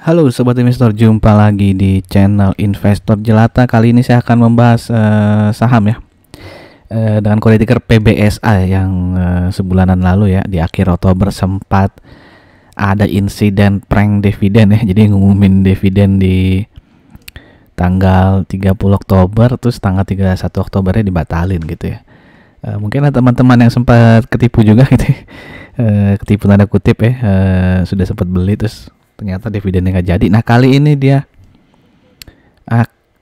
Halo Sobat Investor, jumpa lagi di channel Investor Jelata. Kali ini saya akan membahas saham ya, dengan kode ticker PBSA yang sebulanan lalu ya, di akhir Oktober sempat ada insiden prank dividen ya. Jadi ngumumin dividen di tanggal 30 Oktober, terus tanggal 31 Oktobernya dibatalin gitu ya. Mungkin ada teman-teman yang sempat ketipu juga gitu ya. Ketipu tanda kutip ya, sudah sempat beli terus ternyata dividennya nggak jadi. Nah, kali ini dia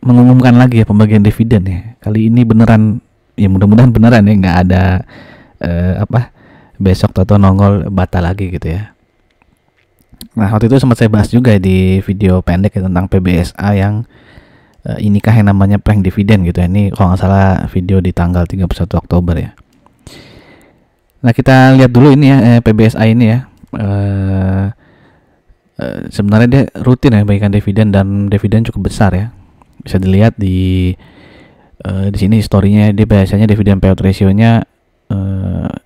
mengumumkan lagi ya pembagian dividen ya. Kali ini beneran ya, mudah-mudahan beneran ya, nggak ada besok atau nongol batal lagi gitu ya. Nah, waktu itu sempat saya bahas juga di video pendek ya, tentang PBSA yang inikah yang namanya prank dividen gitu ya. Ini kalau nggak salah video di tanggal 31 Oktober ya. Nah, kita lihat dulu ini ya, PBSA ini ya. Sebenarnya dia rutin ya bagikan dividen, dan dividen cukup besar ya. Bisa dilihat di sini historinya. Dia biasanya dividen payout ratio-nya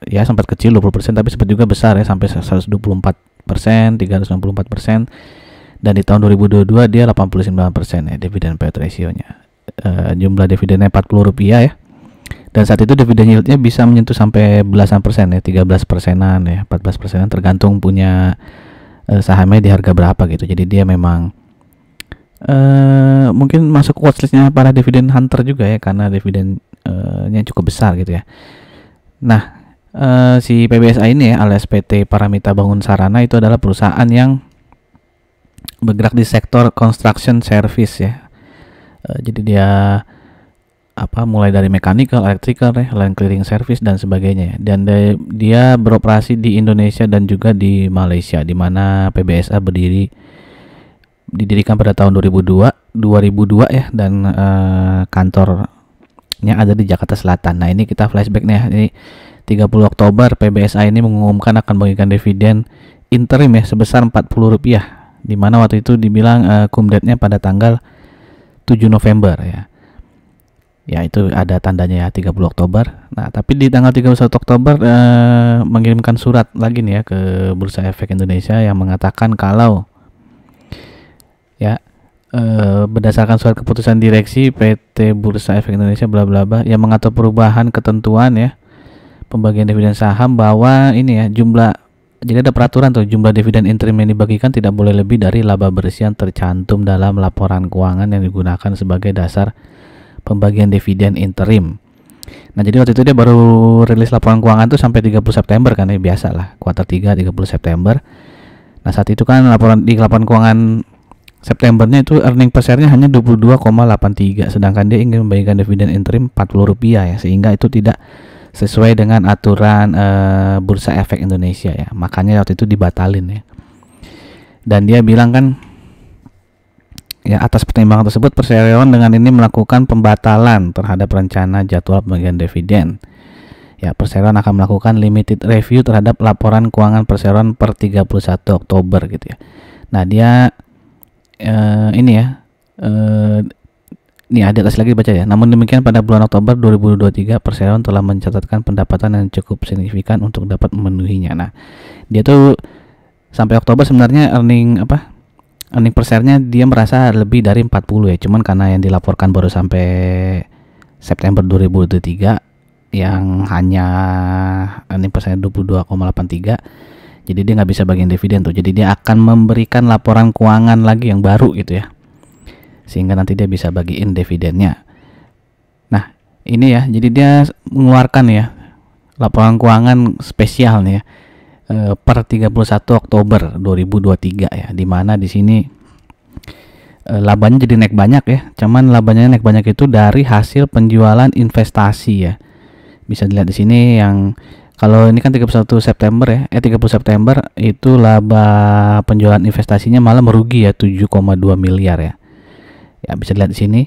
ya sempat kecil 20%, tapi sempat juga besar ya sampai 124%, 364%. Dan di tahun 2022 dia 89% ya dividen payout ratio-nya. Jumlah dividennya Rp40 ya. Dan saat itu dividen yield-nya bisa menyentuh sampai belasan persen ya, 13%-an ya, 14%-an, tergantung punya sahamnya di harga berapa gitu. Jadi dia memang mungkin masuk watchlistnya para dividen hunter juga ya, karena dividennya cukup besar gitu ya. Nah, si PBSA ini ya, alias PT Paramita Bangun Sarana, itu adalah perusahaan yang bergerak di sektor construction service ya. Jadi dia mulai dari mechanical, electrical, line clearing service dan sebagainya. Dan dia beroperasi di Indonesia dan juga di Malaysia, di mana PBSA didirikan pada tahun 2002 ya, dan kantornya ada di Jakarta Selatan. Nah, ini kita flashback nih ya. Ini 30 Oktober PBSA ini mengumumkan akan membagikan dividen interim ya sebesar Rp40, di mana waktu itu dibilang cum date-nya pada tanggal 7 November ya. Ya, itu ada tandanya ya, 30 Oktober. Nah, tapi di tanggal 31 Oktober mengirimkan surat lagi nih ya ke Bursa Efek Indonesia yang mengatakan kalau ya berdasarkan surat keputusan direksi PT Bursa Efek Indonesia bla bla bla yang mengatur perubahan ketentuan ya pembagian dividen saham, bahwa ini ya jadi ada peraturan tuh, jumlah dividen interim yang dibagikan tidak boleh lebih dari laba bersih yang tercantum dalam laporan keuangan yang digunakan sebagai dasar pembagian dividen interim. Nah, jadi waktu itu dia baru rilis laporan keuangan tuh sampai 30 September kan ya, biasa lah, kuartal 3 30 September. Nah, saat itu kan laporan keuangan Septembernya itu earning per share-nya hanya 22,83, sedangkan dia ingin membagikan dividen interim Rp40 ya, sehingga itu tidak sesuai dengan aturan Bursa Efek Indonesia ya. Makanya waktu itu dibatalin ya. Dan dia bilang kan ya, atas pertimbangan tersebut perseroan dengan ini melakukan pembatalan terhadap rencana jadwal pembagian dividen. Ya, perseroan akan melakukan limited review terhadap laporan keuangan perseroan per 31 Oktober gitu ya. Nah, dia ini ya, ini ada atas lagi baca ya. Namun demikian pada bulan Oktober 2023 perseroan telah mencatatkan pendapatan yang cukup signifikan untuk dapat memenuhinya. Nah, dia tuh sampai Oktober sebenarnya earning per share-nya dia merasa lebih dari 40 ya. Cuman karena yang dilaporkan baru sampai September 2023 yang hanya earning per share 22,83, jadi dia nggak bisa bagian dividen tuh. Jadi dia akan memberikan laporan keuangan lagi yang baru gitu ya, sehingga nanti dia bisa bagiin dividennya. Nah, ini ya, jadi dia mengeluarkan ya laporan keuangan spesial nih ya, per 31 Oktober 2023 ya, dimana di sini labanya jadi naik banyak ya. Cuman labanya naik banyak itu dari hasil penjualan investasi ya. Bisa dilihat di sini, yang kalau ini kan 31 September ya, 30 September itu laba penjualan investasinya malah merugi ya, 7,2 miliar ya. Ya, bisa dilihat di sini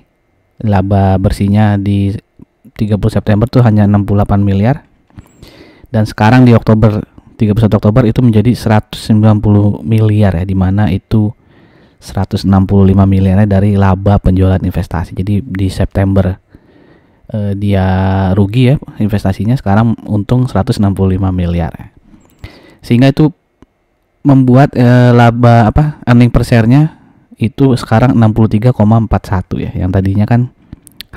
laba bersihnya di 30 September tuh hanya 68 miliar. Dan sekarang di Oktober 31 Oktober itu menjadi 190 miliar ya, dimana itu 165 miliarnya dari laba penjualan investasi. Jadi di September dia rugi ya investasinya, sekarang untung 165 miliar ya. Sehingga itu membuat laba earning per share-nya itu sekarang 63,41 ya. Yang tadinya kan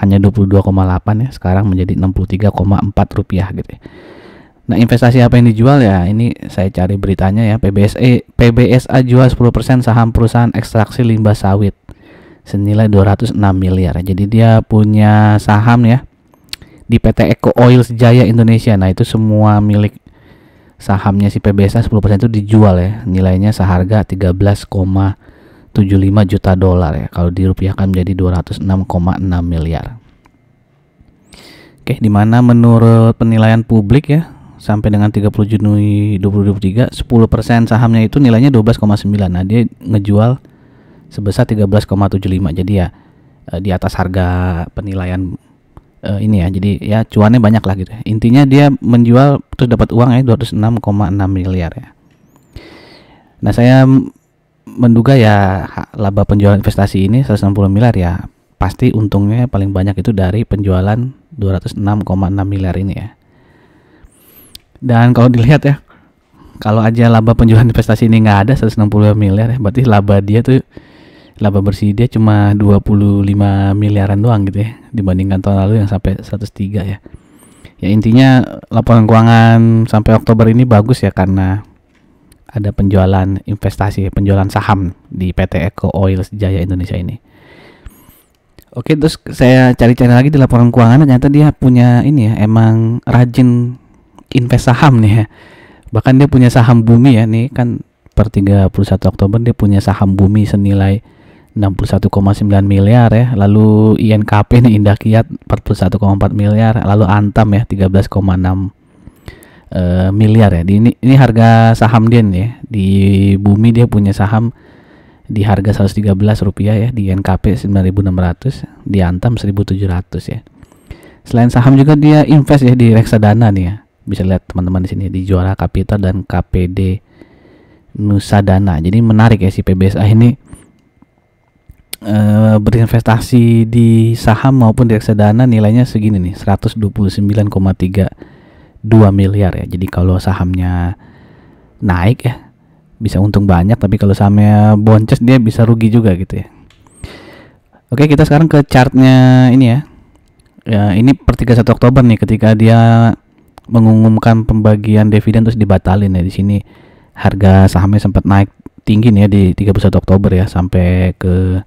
hanya 22,8 ya, sekarang menjadi 63,4 rupiah gitu ya. Nah, investasi apa yang dijual ya? Ini saya cari beritanya ya. PBSA jual 10% saham perusahaan ekstraksi limbah sawit senilai 206 miliar. Jadi dia punya saham ya di PT Eco Oils Jaya Indonesia. Nah, itu semua milik sahamnya si PBSA 10% itu dijual ya. Nilainya seharga 13,75 juta dolar ya. Kalau dirupiahkan menjadi 206,6 miliar. Oke, dimana menurut penilaian publik ya, sampai dengan 30 Juni 2023 10% sahamnya itu nilainya 12,9. Nah, dia ngejual sebesar 13,75. Jadi ya di atas harga penilaian ini ya. Jadi ya cuannya banyak lah gitu. Intinya dia menjual terus dapat uang ya 206,6 miliar ya. Nah, saya menduga ya laba penjualan investasi ini 160 miliar ya. Pasti untungnya paling banyak itu dari penjualan 206,6 miliar ini ya. Dan kalau dilihat ya, kalau aja laba penjualan investasi ini nggak ada 160 miliar ya, berarti laba bersih dia cuma 25 miliaran doang gitu ya, dibandingkan tahun lalu yang sampai 103 ya. Ya intinya laporan keuangan sampai Oktober ini bagus ya, karena ada penjualan investasi, penjualan saham di PT Eco Oils Jaya Indonesia ini. Oke, terus saya cari-cari lagi di laporan keuangan, ternyata dia punya ini ya, emang rajin invest saham nih ya. Bahkan dia punya saham Bumi ya, nih kan per 31 Oktober dia punya saham Bumi senilai 61,9 miliar ya. Lalu INKP nih, Indah Kiat 41,4 miliar, lalu Antam ya 13,6 miliar ya. Ini harga saham dia nih ya. Di Bumi dia punya saham di harga 113 rupiah ya, di INKP 9.600, di Antam 1.700 ya. Selain saham juga dia invest ya di reksadana nih ya. Bisa lihat teman-teman di sini di Juara Kapital dan KPD Nusadana. Jadi menarik ya, si PBSA ini berinvestasi di saham maupun di reksadana nilainya segini nih, 129,32 miliar ya. Jadi kalau sahamnya naik ya bisa untung banyak, tapi kalau sahamnya boncos dia bisa rugi juga gitu ya. Oke, kita sekarang ke chartnya ini ya. Ya, ini per 31 Oktober nih, ketika dia mengumumkan pembagian dividen terus dibatalin ya. Di sini harga sahamnya sempat naik tinggi nih ya di 31 Oktober ya, sampai ke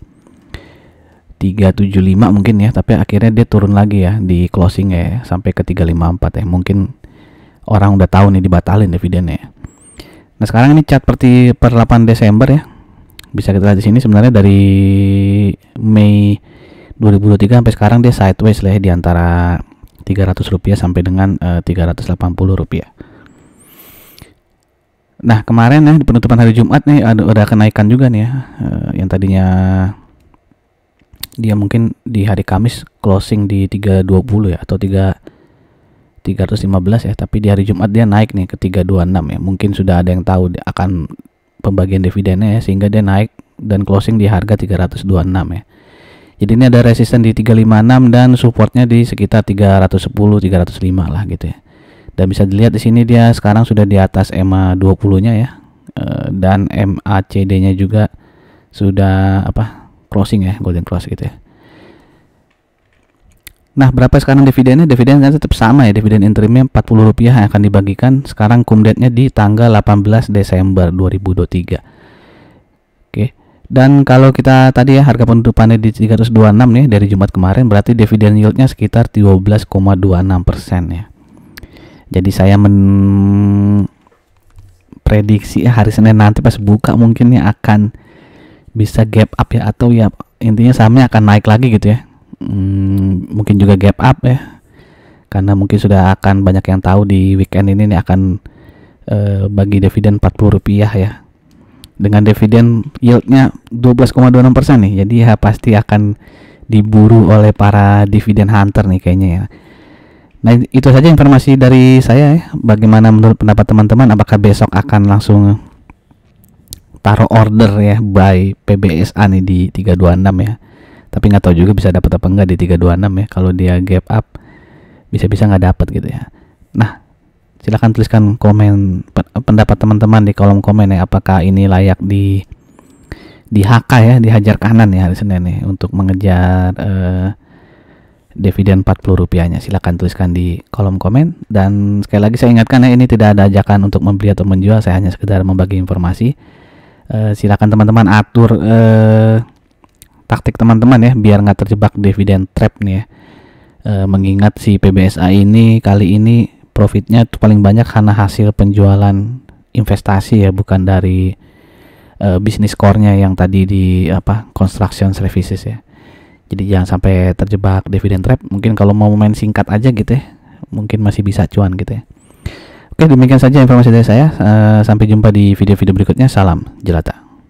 375 mungkin ya, tapi akhirnya dia turun lagi ya di closing ya, sampai ke 354 ya. Mungkin orang udah tahu nih dibatalin dividennya ya. Nah, sekarang ini chart per 8 Desember ya. Bisa kita lihat di sini sebenarnya dari Mei 2023 sampai sekarang dia sideways lah ya, di antara 300 rupiah sampai dengan 380 rupiah. Nah, kemarin ya di penutupan hari Jumat nih ada kenaikan juga nih ya. Yang tadinya dia mungkin di hari Kamis closing di 320 ya, atau 315 ya, tapi di hari Jumat dia naik nih ke 326 ya. Mungkin sudah ada yang tahu akan pembagian dividennya ya, sehingga dia naik dan closing di harga 326 ya. Jadi ini ada resisten di 356 dan supportnya di sekitar 310 305 lah gitu ya. Dan bisa dilihat di sini dia sekarang sudah di atas EMA 20-nya ya. Dan MACD-nya juga sudah closing ya, golden cross gitu ya. Nah, berapa sekarang dividennya? Dividennya tetap sama ya, dividen interimnya 40 rupiah yang akan dibagikan. Sekarang cum date-nya di tanggal 18 Desember 2023. Oke. Dan kalau kita tadi ya harga penutupannya di 326 nih dari Jumat kemarin, berarti dividen yieldnya sekitar 12,26% ya. Jadi saya prediksi hari Senin nanti pas buka mungkin ya akan bisa gap up ya, atau ya intinya sahamnya akan naik lagi gitu ya. Mungkin juga gap up ya, karena mungkin sudah akan banyak yang tahu di weekend ini nih akan bagi dividen 40 rupiah ya, dengan dividen yieldnya 12,26% nih. Jadi ya pasti akan diburu oleh para dividen hunter nih kayaknya ya. Nah, itu saja informasi dari saya ya. Bagaimana menurut pendapat teman-teman? Apakah besok akan langsung taruh order ya buy PBSA nih di 326 ya? Tapi nggak tahu juga bisa dapat apa enggak di 326 ya. Kalau dia gap up bisa-bisa nggak dapat gitu ya. Nah, Silahkan tuliskan pendapat teman-teman di kolom komen ya, apakah ini layak di HK ya, dihajar kanan ya hari Senin nih untuk mengejar dividen Rp40-nya. Silahkan tuliskan di kolom komen. Dan sekali lagi saya ingatkan ya, ini tidak ada ajakan untuk membeli atau menjual, saya hanya sekedar membagi informasi. Silahkan teman-teman atur taktik teman-teman ya, biar nggak terjebak dividen trap nih ya. Mengingat si PBSA ini kali ini profitnya tuh paling banyak karena hasil penjualan investasi ya, bukan dari bisnis core-nya yang tadi di construction services ya. Jadi jangan sampai terjebak dividen trap. Mungkin kalau mau main singkat aja gitu ya, mungkin masih bisa cuan gitu ya. Oke, demikian saja informasi dari saya. Sampai jumpa di video-video berikutnya. Salam jelata.